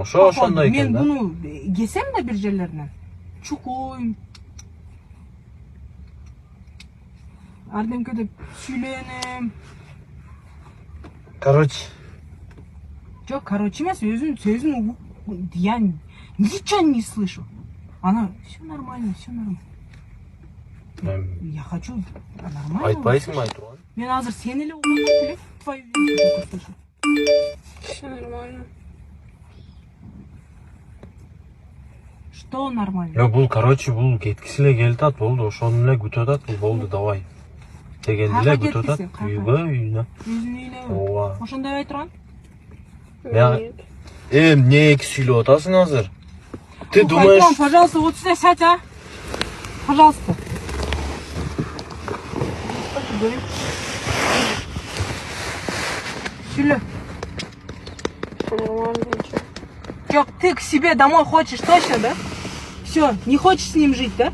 Ошондой экен Мен да. буну кесем да бир жерлеринен. Чукуйм. Ардемке деп сүйлөнөм. Короче. Жок, короче эмес, өзүнүн сөзүн я ничего не слышу. Она все нормально, все нормально. Я хочу нормально. Айтпайсыңбы айтууга? Мен азыр сени эле угуп элем. Твою версию слышу. Все нормально. Что нормально? Я бул, короче, бул кеткиси эле келип атат, болду, ошону эле күтүп атат, бул болду, давай. Дегенди эле күтүп атат. Үйгө, үйүнө. Өзүнүн үйүнө. Ооба. Ошондой айт турган? Нет. Эмне сүйлөп атасың азыр? Ты думаешь... Айтам, пожалуйста, вот сюда сядь, а? Пожалуйста. Сүйлө. Все нормально, ничего. Жок, ты к себе домой хочешь, точно, да? Все, не хочешь с ним жить, да?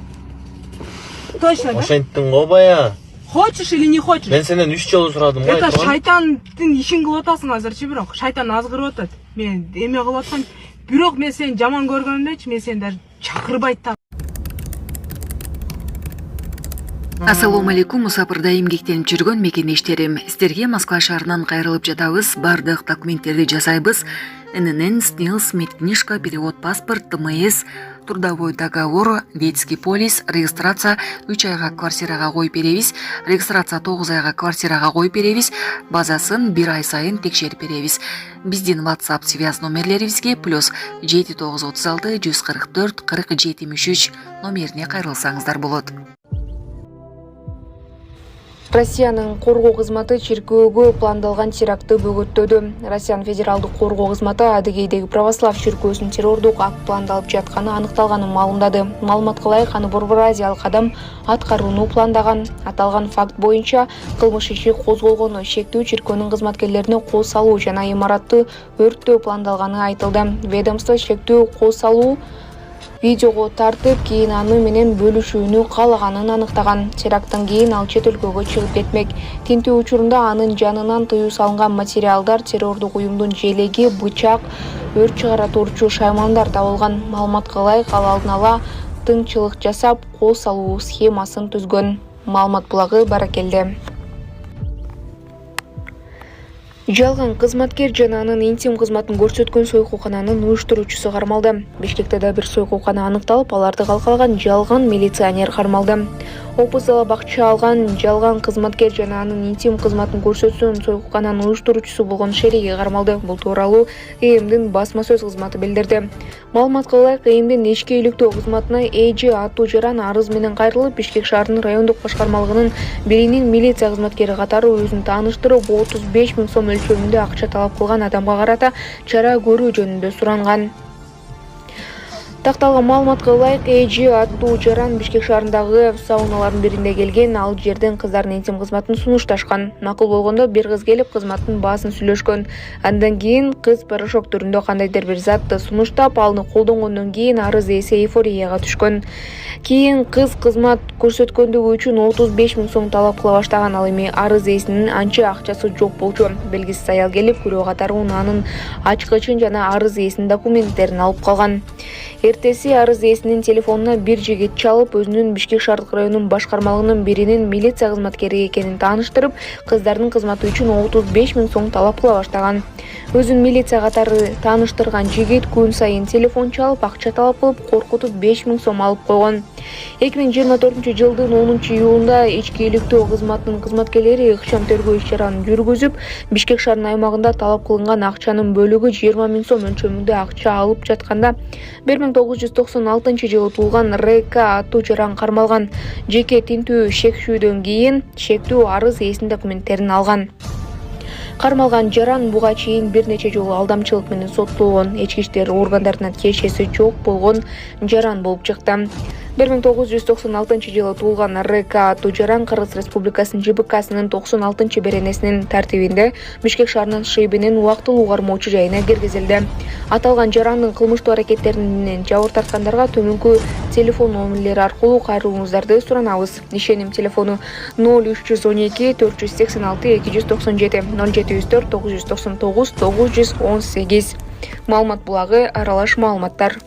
Точно, да? Ошенттиң го бая. Хочешь или не хочешь? Мен сенден 3 жолу сурадым го. Это шайтандын ишин кылып атасың азырчы, бирок шайтан азгырып атат. Мен эме кылып аткан. Бирок мен сени жаман көргөнүмдөчү, мен сени даже чакырбайт да. Ассалому алейкум, мусапырда эмгектенип жүргөн мекендештерим. Сиздерге Москва шаарынан кайрылып жатабыз. Бардык документтерди жасайбыз. ННН, СНИЛС, медкнижка, перевод, паспорт, ТМС, трудовой договор, детский полис, регистрация 3 айга квартирага коюп беребиз, регистрация 9 айга квартирага коюп беребиз, базасын 1 ай сайын текшерип беребиз. Биздин WhatsApp связь номерлерибизге +7 936 144 40 73 номерине кайрылсаңыздар болот. Россиянын коргоо кызматы чиркөөгө пландалган терактты бөгөттөдү. Россиянын федералдык коргоо кызматы Адыгейдеги православ чиркөөсүнүн террордук акт пландалып жатканы аныкталганын маалымдады. Маалыматка ылайык, аны Борбор Азиялык адам аткарууну пландаган. Аталган факт боюнча кылмыш иши козголгону, шектүү чиркөөнүн кызматкерлерине кол салуу жана имаратты өрттөө пландалганы айтылды. Ведомство шектүү кол салуу видеого тартып, кийин аны менен бөлүшүүнү каалаганын аныктаган. Теракттан кийин ал чет өлкөгө чыгып кетмек. Тинтүү учурунда анын жанынан тыюу салынган материалдар, террордук уюмдун желеги, бычак, өрт чыгара турчу шаймандар табылган. Маалыматка ылайык, ал алдын ала тыңчылык жасап, кол салуу схемасын түзгөн. Маалымат булагы Баракелде. Жалган кызматкер жана анын интим кызматын көрсөткөн сойкуукананын уюштуруучусу кармалды. Бишкекте да бир сойкуукана аныкталып, аларды калкалаган жалган милиционер кармалды. Опусала бакча алган жалган кызматкер жана анын интим кызматын көрсөтсөн сойкуукананын уюштуруучусу болгон шериги кармалды. Бул тууралуу ЭМдин басма сөз кызматы билдирди. Маалыматка ылайык, ЭМдин ички иликтөө кызматына Эжи аттуу жаран арыз менен кайрылып, Бишкек шаарынын райондук башкармалыгынын биринин милиция кызматкери катары өзүн тааныштырып, 35 000 сом өлчөмүндө акча талап кылган адамга карата чара көрүү жөнүндө суранган. Такталган маалыматка ылайык, Эжи аттуу жаран Бишкек шаарындагы сауналардын биринде келген, ал жерден кыздардын интим кызматын сунушташкан. Макул болгондо бир кыз келип кызматтын баасын сүйлөшкөн. Андан кийин кыз порошок түрүндө кандайдыр бир затты сунуштап, аны колдонгондон кийин арыз ээси эйфорияга түшкөн. Кийин кыз кызмат көрсөткөндүгү үчүн 35 000 сом талап кыла баштаган. Ал эми арыз ээсинин анча акчасы жок болчу. Белгисиз аял келип, күрөө катары анын ачкычын жана арыз ээсинин документтерин алып калган. Эртеси арыз ээсинин телефонуна бир жигит чалып, өзүнүн Бишкек шаардык районунун башкармалыгынын биринин милиция кызматкери экенин тааныштырып, кыздардын кызматы үчүн 35 000 сом талап кыла баштаган. Өзүн милиция катары тааныштырган жигит күн сайын телефон чалып, акча талап кылып, коркутуп 5 000 сом алып койгон. 2024-жылдын 10-июлунда ички иликтөө кызматынын кызматкерлери ыкчам тергөө иш-чараны жүргүзүп, Бишкек шаарынын аймагында талап кылынган акчанын бөлүгү 20 000 сом өлчөмүндө акча алып жатканда 1996-жылы туулган РК аттуу жаран кармалган. Жеке тинтүү шекшүүдөн кийин шектүү арыз ээсинин документтерин алган. Кармалган жаран буга чейин бир нече жолу алдамчылык менен соттолгон. Ички иштер органдарына тиешеси жок болгон жаран болуп чыкты. 1996-жылы туулган РК аттуу жаран Кыргыз Республикасынын ЖБКсынын 96-беренесинин тартибинде Бишкек шаарынын шейбинин убактылуу кармоочу жайына киргизилди. Аталган жарандын кылмыштуу аракеттеринен жабыр тарткандарга төмөнкү телефон номерлери аркылуу кайрылууңуздарды суранабыз. Ишеним телефону 0312 486 297 0704 999 918. Маалымат булагы аралаш маалыматтар.